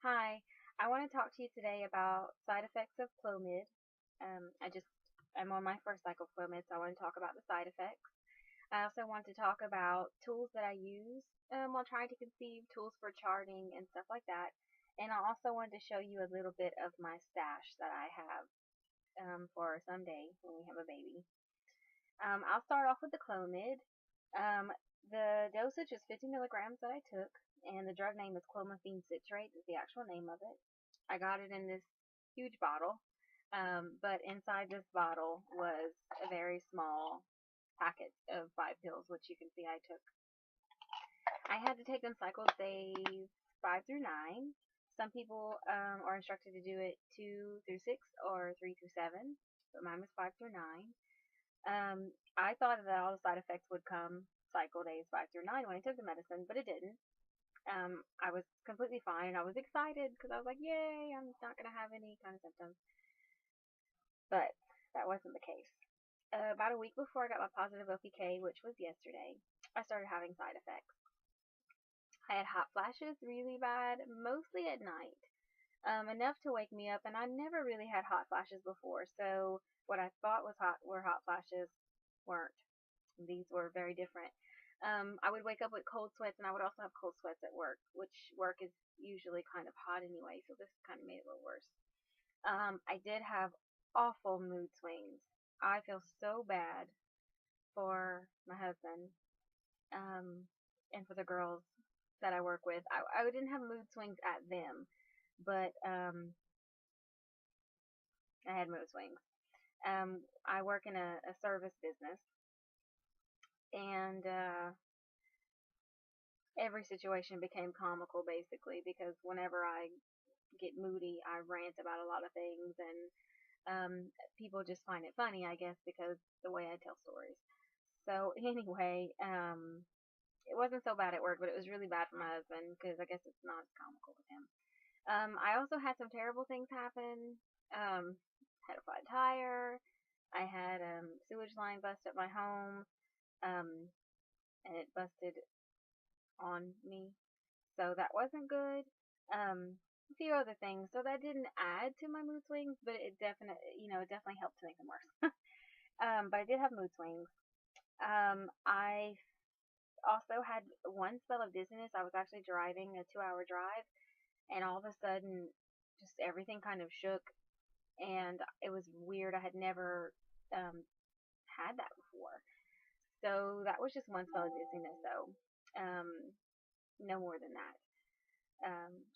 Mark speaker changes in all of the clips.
Speaker 1: Hi, I want to talk to you today about side effects of Clomid. I'm on my first cycle of Clomid, so I want to talk about the side effects. I also want to talk about tools that I use while trying to conceive, tools for charting and stuff like that. And I also wanted to show you a little bit of my stash that I have for someday when we have a baby. I'll start off with the Clomid. Um, the dosage is 50 milligrams that I took, and the drug name is clomiphene citrate is the actual name of it. I got it in this huge bottle, but inside this bottle was a very small packet of 5 pills, which you can see I took. I had to take them cycle days 5 through 9. Some people are instructed to do it 2 through 6 or 3 through 7, but mine was 5 through 9. I thought that all the side effects would come cycle days 5 through 9 when I took the medicine, but it didn't. I was completely fine and I was excited because I was like, yay, I'm not going to have any kind of symptoms. But that wasn't the case. About a week before I got my positive OPK, which was yesterday, I started having side effects. I had hot flashes really bad, mostly at night, enough to wake me up, and I never really had hot flashes before, so what I thought were hot flashes weren't. These were very different. I would wake up with cold sweats, and I would also have cold sweats at work, which work is usually kind of hot anyway, so this kind of made it a little worse. I did have awful mood swings. I feel so bad for my husband and for the girls that I work with. I didn't have mood swings at them, but I had mood swings. I work in a service business, and every situation became comical basically because whenever I get moody, I rant about a lot of things, and people just find it funny, I guess, because the way I tell stories. So anyway, it wasn't so bad at work, but it was really bad for my husband because I guess it's not as comical with him. I also had some terrible things happen. Had a flat tire. I had sewage line bust at my home, um, and it busted on me, so that wasn't good. A few other things, so that didn't add to my mood swings, but it definitely helped to make them worse. But I did have mood swings. I also had one spell of dizziness. I was actually driving a 2-hour drive, and all of a sudden, just everything kind of shook, and it was weird. I had never had that before. So that was just one spell of dizziness, though. Um, no more than that.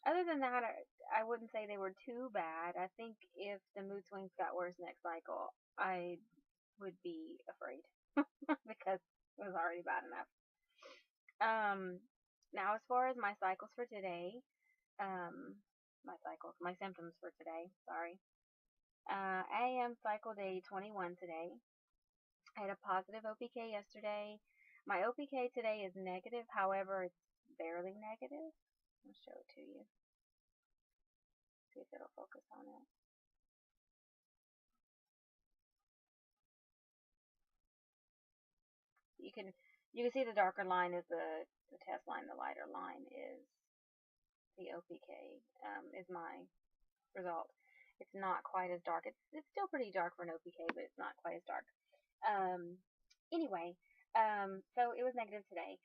Speaker 1: Other than that, I wouldn't say they were too bad. I think if the mood swings got worse next cycle, I would be afraid because it was already bad enough. Now, as far as my cycles for today, my symptoms for today, sorry. I am cycle day 21 today. I had a positive OPK yesterday. My OPK today is negative, however, it's barely negative. I'll show it to you. See if it'll focus on it. You can see the darker line is the test line, the lighter line is the OPK, is my result. It's not quite as dark. It's still pretty dark for an OPK, but it's not quite as dark. Um, anyway, so it was negative today,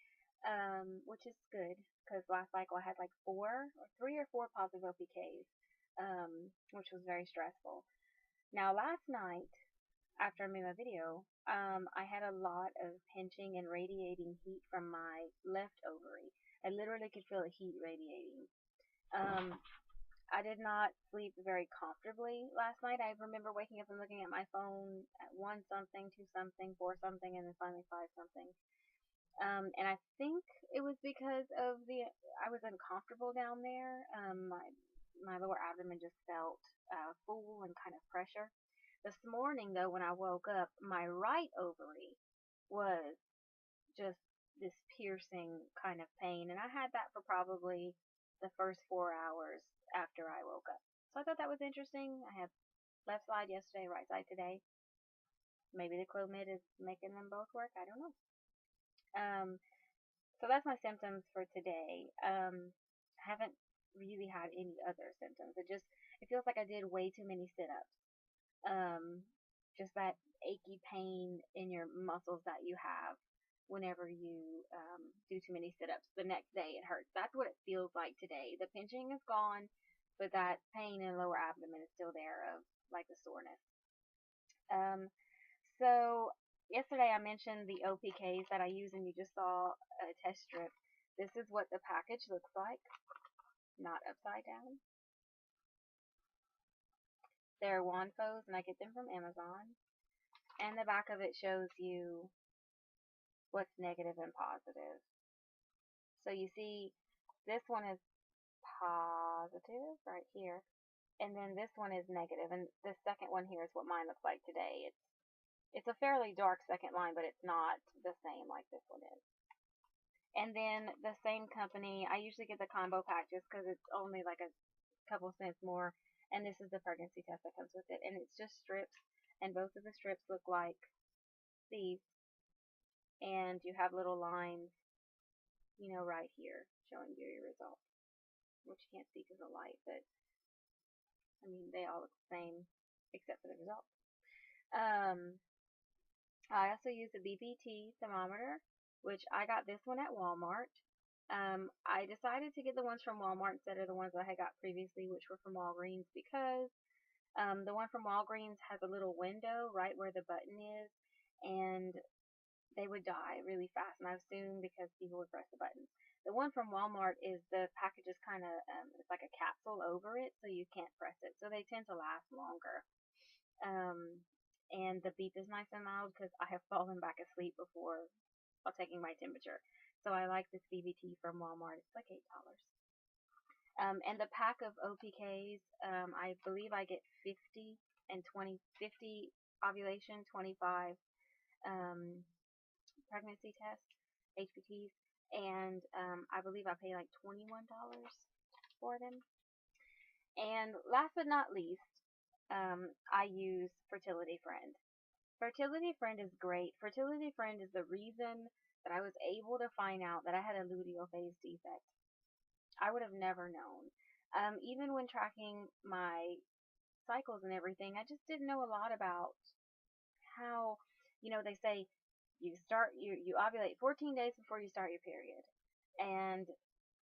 Speaker 1: which is good because last cycle I had like 3 or 4 positive OPKs, which was very stressful. Now last night, after I made my video, I had a lot of pinching and radiating heat from my left ovary. I literally could feel the heat radiating. Um, I did not sleep very comfortably last night. I remember waking up and looking at my phone at 1 something, 2 something, 4 something, and then finally 5 something. And I think it was because of I was uncomfortable down there. My lower abdomen just felt full and kind of pressure. This morning, though, when I woke up, my right ovary was just this piercing kind of pain, and I had that for probably the first 4 hours after I woke up. So I thought that was interesting. I had left side yesterday, right side today. Maybe the Clomid is making them both work. I don't know. Um, so that's my symptoms for today. I haven't really had any other symptoms. It feels like I did way too many sit-ups. Just that achy pain in your muscles that you have whenever you do too many sit-ups. The next day it hurts. That's what it feels like today. The pinching is gone, but that pain in the lower abdomen is still there of like the soreness. Um, so yesterday I mentioned the OPKs that I use, and you just saw a test strip. This is what the package looks like, not upside down. They're Wanfos, and I get them from Amazon. And the back of it shows you what's negative and positive. So you see, this one is positive right here, and then this one is negative, and this second one here is what mine looks like today. It's a fairly dark second line, but it's not the same like this one is. And then the same company, I usually get the combo pack just because it's only like a couple cents more, and this is the pregnancy test that comes with it, and it's just strips, and both of the strips look like these, and you have little lines, right here showing you your result, which you can't see because of the light, but I mean they all look the same except for the result. I also use a BPT thermometer, which I got this one at Walmart. I decided to get the ones from Walmart instead of the ones that I had got previously, which were from Walgreens, because the one from Walgreens has a little window right where the button is, and they would die really fast, and I assume because people would press the buttons. The one from Walmart is the package is kind of, it's like a capsule over it, so you can't press it, so they tend to last longer. And the beep is nice and loud because I have fallen back asleep before while taking my temperature. So I like this BBT from Walmart. It's like $8. And the pack of OPKs, I believe I get 50 and 20, 50 ovulation, 25 pregnancy tests, HPTs, and I believe I pay like $21 for them. And last but not least, I use Fertility Friend. Fertility Friend is great. Fertility Friend is the reason that I was able to find out that I had a luteal phase defect. I would have never known. Even when tracking my cycles and everything, I just didn't know a lot about how, they say you ovulate 14 days before you start your period. And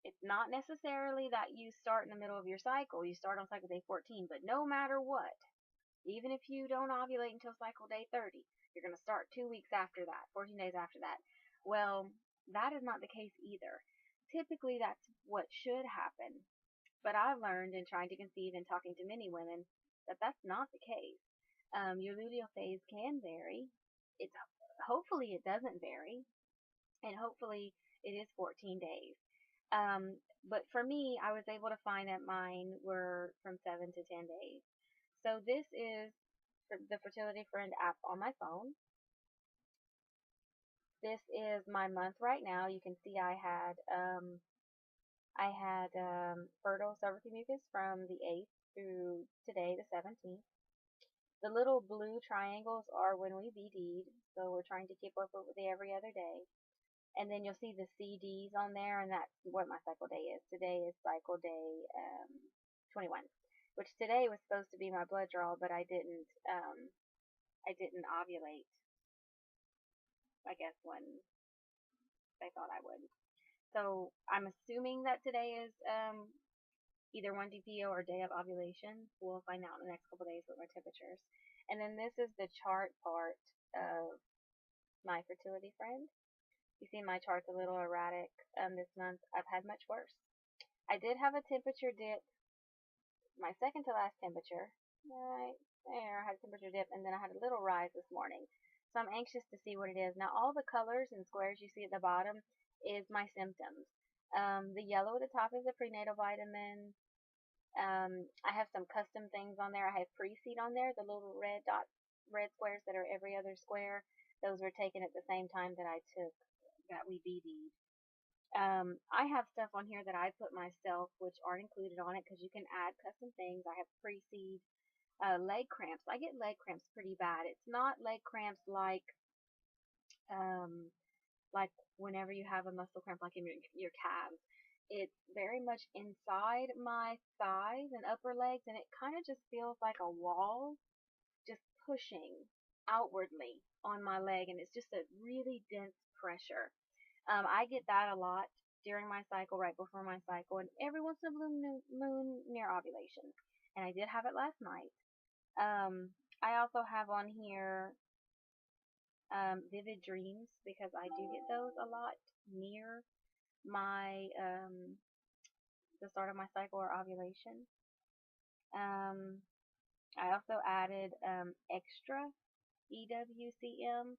Speaker 1: it's not necessarily that you start in the middle of your cycle. You start on cycle day 14, but no matter what, even if you don't ovulate until cycle day 30, you're going to start 2 weeks after that, 14 days after that. Well, that is not the case either. Typically, that's what should happen. But I've learned in trying to conceive and talking to many women that that's not the case. Your luteal phase can vary. Hopefully it doesn't vary, and hopefully it is 14 days. But for me, I was able to find that mine were from 7 to 10 days. So this is the Fertility Friend app on my phone. This is my month right now. You can see I had fertile cervical mucus from the 8th through today, the 17th. The little blue triangles are when we BD'd, so we're trying to keep up with the every other day. And then you'll see the CDs on there, and that's what my cycle day is. Today is cycle day 21, which today was supposed to be my blood draw, but I didn't ovulate, I guess, when they thought I would. So I'm assuming that today is either 1 DPO or day of ovulation. We'll find out in the next couple days with my temperatures. And then this is the chart part of my Fertility Friend. You see my chart's a little erratic this month. I've had much worse. I did have a temperature dip, my second to last temperature. Right there, I had a temperature dip, and then I had a little rise this morning. So I'm anxious to see what it is. Now, all the colors and squares you see at the bottom is my symptoms. The yellow at the top is the prenatal vitamin. I have some custom things on there. I have pre-seed on there, the little red squares that are every other square. Those were taken at the same time that we BD'd. I have stuff on here that I put myself, which aren't included on it, because you can add custom things. I have pre-seed leg cramps. I get leg cramps pretty bad. It's not leg cramps like whenever you have a muscle cramp, like in your calves. It's very much inside my thighs and upper legs, and it kind of just feels like a wall just pushing outwardly on my leg, and it's just a really dense pressure. I get that a lot during my cycle, right before my cycle, and every once in a blue moon near ovulation. And I did have it last night. I also have on here vivid dreams because I do get those a lot near my the start of my cycle or ovulation. Um, I also added extra EWCM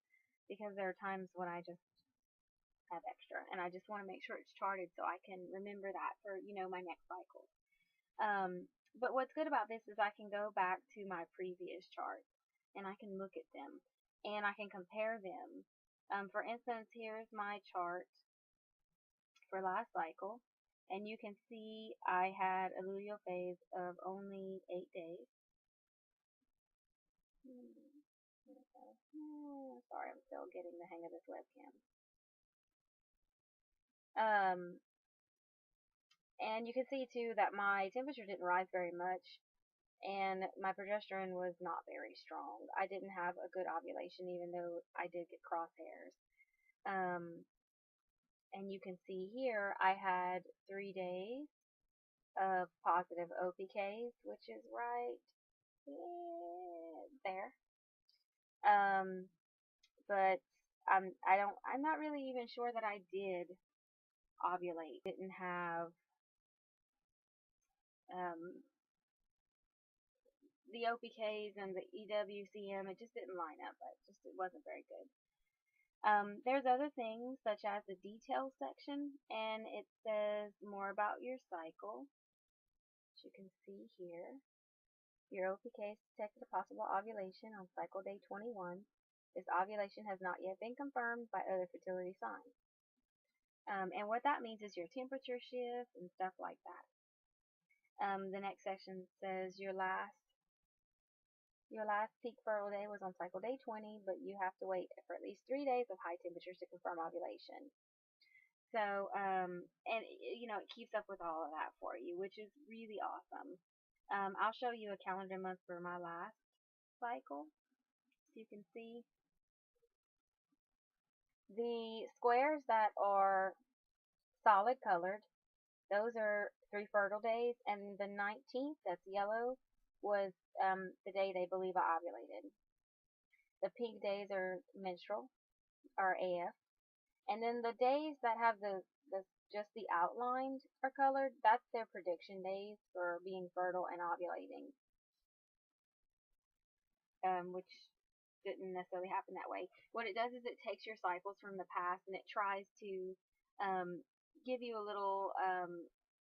Speaker 1: because there are times when I just have extra and I just want to make sure it's charted so I can remember that for my next cycle. But what's good about this is I can go back to my previous charts and I can look at them and I can compare them. For instance, here's my chart for last cycle, and you can see I had a luteal phase of only 8 days. Sorry, I'm still getting the hang of this webcam. And you can see too that my temperature didn't rise very much, and my progesterone was not very strong. I didn't have a good ovulation, even though I did get crosshairs. And you can see here I had 3 days of positive OPKs, which is right there. But I'm not really even sure that I did ovulate. Didn't have the OPKs and the EWCM. It just didn't line up. It wasn't very good. There's other things such as the details section, and it says more about your cycle. As you can see here, your OPKs detected a possible ovulation on cycle day 21. This ovulation has not yet been confirmed by other fertility signs. And what that means is your temperature shift and stuff like that. The next section says your last peak fertile day was on cycle day 20, but you have to wait for at least 3 days of high temperatures to confirm ovulation. So, and it keeps up with all of that for you, which is really awesome. I'll show you a calendar month for my last cycle, so you can see the squares that are solid colored. Those are 3 fertile days, and the 19th, that's yellow, was the day they believe I ovulated. The pink days are menstrual, or AF. And then the days that have just the outlined are colored, that's their prediction days for being fertile and ovulating. Which didn't necessarily happen that way. What it does is it takes your cycles from the past and it tries to give you a little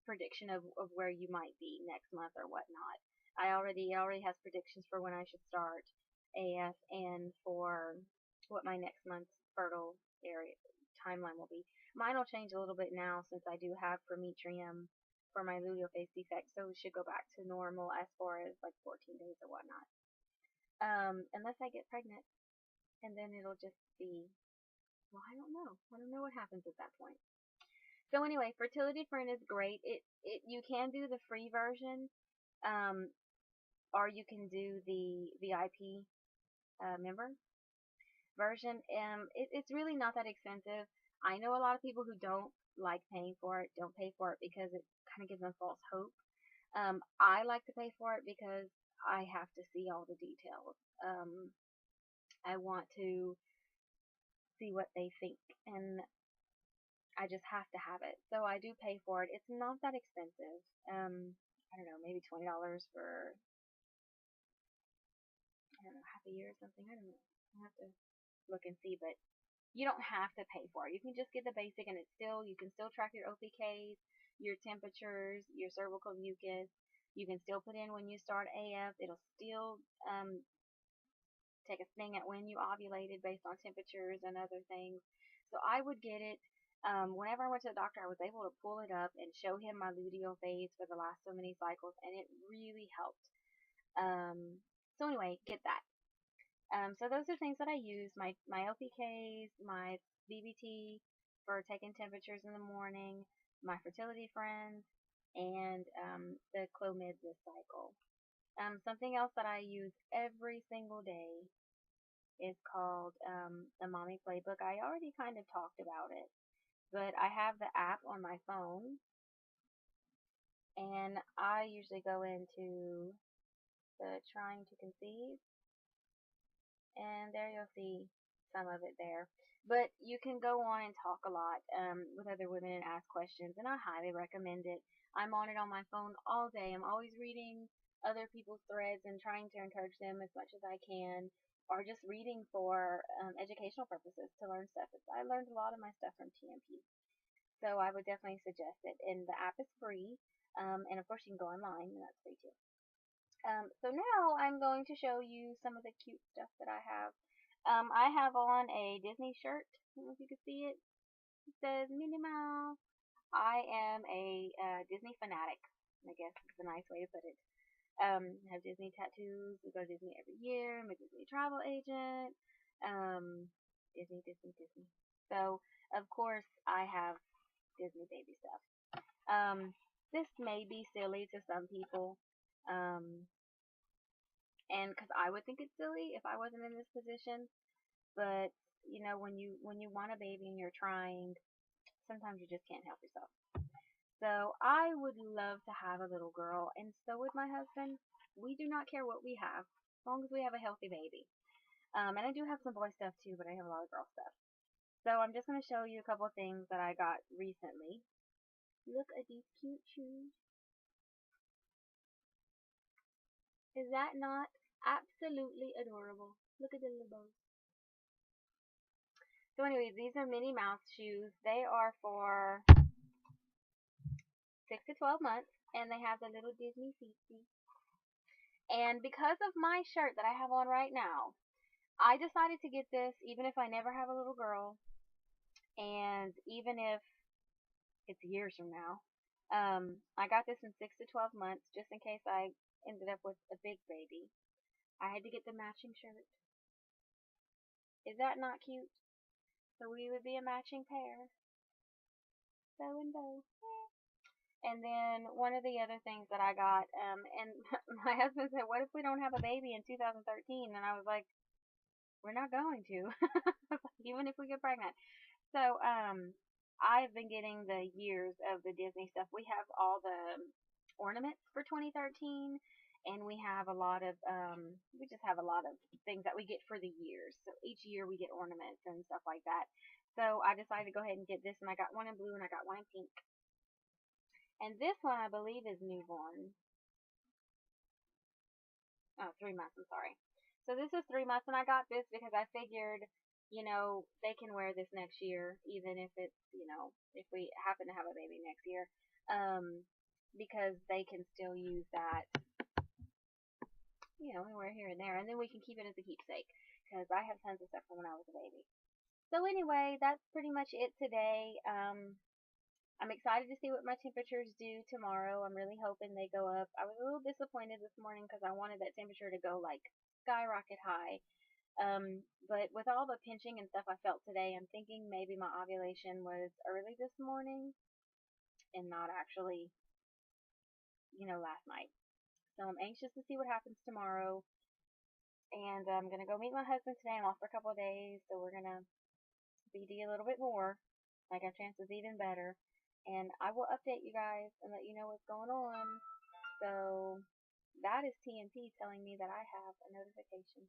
Speaker 1: prediction of where you might be next month or whatnot. It already has predictions for when I should start AF and for what my next month's fertile area timeline will be. Mine will change a little bit now since I do have prometrium for my luteal phase defect, so it should go back to normal as far as like 14 days or whatnot. Unless I get pregnant, and then it'll just be, well, I don't know. I don't know what happens at that point. So anyway, Fertility Friend is great. You can do the free version, or you can do the VIP member version. It's really not that expensive. I know a lot of people who don't like paying for it, don't pay for it because it kind of gives them false hope. I like to pay for it because I have to see all the details. I want to see what they think, and I just have to have it. So I do pay for it. It's not that expensive. I don't know, maybe $20 for, I don't know, half a year or something. I don't know. I'll have to look and see, but you don't have to pay for it. You can just get the basic, and you can still track your OPKs, your temperatures, your cervical mucus. You can still put in when you start AF. It'll still take a swing at when you ovulated based on temperatures and other things. So I would get it. Whenever I went to the doctor, I was able to pull it up and show him my luteal phase for the last so many cycles, and it really helped. So anyway, get that. So those are things that I use. My OPKs, my BBT for taking temperatures in the morning, my fertility friends, and the Clomid this cycle. Something else that I use every single day is called the Mommy Playbook. I already kind of talked about it, but I have the app on my phone, and I usually go into the trying to conceive, and there you'll see some of it there. But you can go on and talk a lot with other women and ask questions, and I highly recommend it. I'm on it on my phone all day. I'm always reading other people's threads and trying to encourage them as much as I can, or just reading for educational purposes to learn stuff. I learned a lot of my stuff from TMP, so I would definitely suggest it. And the app is free, and of course you can go online, and that's free too. So now I'm going to show you some of the cute stuff that I have. I have on a Disney shirt. I don't know if you can see it. It says Minnie Mouse. I am a Disney fanatic, I guess is a nice way to put it. I have Disney tattoos. We go to Disney every year. I'm a Disney travel agent. Disney, Disney, Disney. So, of course, I have Disney baby stuff. This may be silly to some people. Um, and because I would think it's silly if I wasn't in this position, but you know, when you want a baby and you're trying, sometimes you just can't help yourself. So I would love to have a little girl, and so would my husband. We do not care what we have, as long as we have a healthy baby. And I do have some boy stuff too, but I have a lot of girl stuff. So I'm just going to show you a couple of things that I got recently. Look at these cute shoes. Is that not absolutely adorable? Look at the little bows. So anyways, these are Minnie Mouse shoes. They are for 6 to 12 months, and they have the little Disney feetsies. And because of my shirt that I have on right now, I decided to get this even if I never have a little girl, and even if it's years from now. I got this in 6 to 12 months just in case I ended up with a big baby. I had to get the matching shirt. Is that not cute? So we would be a matching pair. Bow and bow. And then one of the other things that I got, and my husband said, "What if we don't have a baby in 2013?" And I was like, "We're not going to, even if we get pregnant." So, I've been getting the years of the Disney stuff. We have all the ornaments for 2013, and we have a lot of, we just have a lot of things that we get for the years. So each year we get ornaments and stuff like that. So I decided to go ahead and get this, and I got one in blue and I got one in pink. And this one I believe is newborn. Oh, 3 months, I'm sorry. So this is 3 months, and I got this because I figured, you know, they can wear this next year, even if it's, you know, if we happen to have a baby next year, because they can still use that, you know, anywhere here and there, and then we can keep it as a keepsake, because I have tons of stuff from when I was a baby. So anyway, that's pretty much it today. I'm excited to see what my temperatures do tomorrow. I'm really hoping they go up. I was a little disappointed this morning because I wanted that temperature to go like skyrocket high. But with all the pinching and stuff I felt today, I'm thinking maybe my ovulation was early this morning and not actually, you know, last night. So I'm anxious to see what happens tomorrow. And I'm going to go meet my husband today. I'm off for a couple of days, so we're going to BD a little bit more. Like our chances even better. And I will update you guys and let you know what's going on. So that is TNT telling me that I have a notification.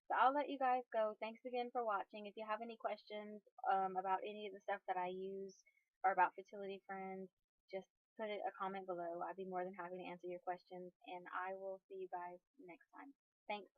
Speaker 1: So I'll let you guys go. Thanks again for watching. If you have any questions about any of the stuff that I use or about Fertility Friends, just put a comment below. I'd be more than happy to answer your questions. And I will see you guys next time. Thanks.